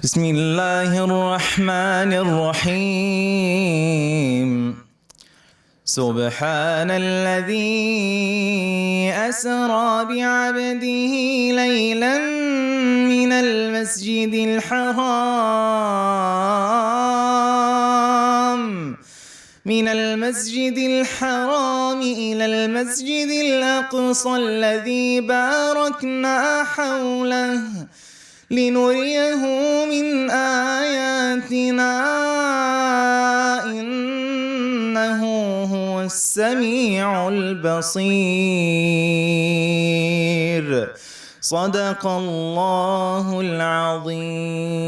بسم الله الرحمن الرحيم. سبحان الذي أسرى بعبده ليلا من المسجد الحرام إلى المسجد الأقصى الذي باركنا حوله لنريه من آياتنا إنه هو السميع البصير. صدق الله العظيم.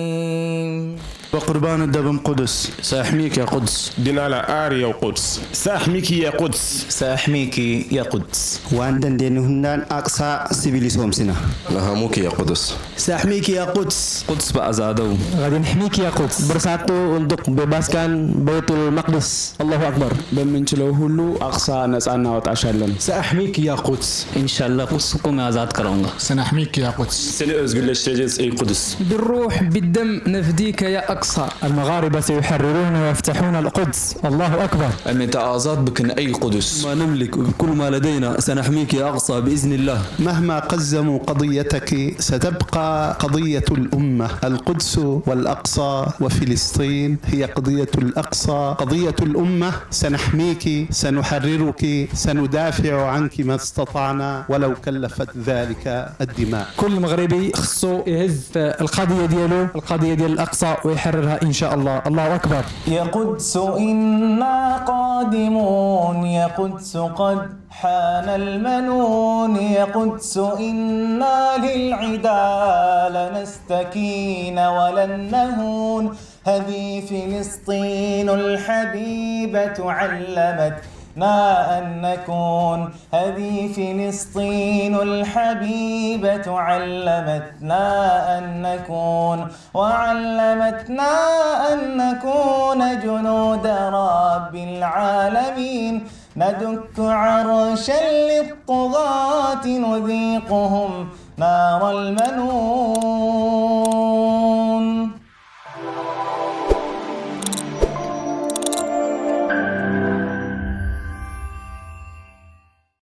وقربان الدبم قدس سأحميك يا قدس. دينا آري يا قدس. سأحميك يا قدس. سأحميك يا قدس. وعندن دينهن أقصى سبيل سومسنا. لهموك يا قدس. سأحميك يا قدس. قدس بأزادو. غادي نحميك يا قدس. برساتو untuk bebaskan Baitul Maqdis. Allahu Akbar. በምንችለው ሁሉ አቅሳ ነፃ እናወጣሻለን። سأحميك يا قدس. إن شاء الله قدسكم آزاد كرونغا. سنحميك يا قدس. سنأزغلشجز أي قدس. بالروح بالدم نفديك يا أقصى. المغاربة سيحررون ويفتحون القدس. الله أكبر. أنت آزاد بكن أي قدس. ما نملك وبكل ما لدينا سنحميك يا أقصى بإذن الله. مهما قزموا قضيتك ستبقى قضية الأمة. القدس والأقصى وفلسطين هي قضية الأقصى، قضية الأمة. سنحميك، سنحررك، سندافع عنك ما استطعنا ولو كلفت ذلك الدماء. كل مغربي خصو يهز القضية ديالو، القضية ديال الأقصى ويحررها إن شاء الله. الله أكبر. يا قدس إنا قادمون، يا قدس قد حان المنون، يا قدس إنا للعدا لنستكين ولن نهون. هذه فلسطين الحبيبة علمتنا أن نكون، هذه فلسطين الحبيبة علمتنا أن نكون، وعلمتنا أن نكون جنود رب العالمين. ندك عرشا للطغاة نذيقهم نار المنون.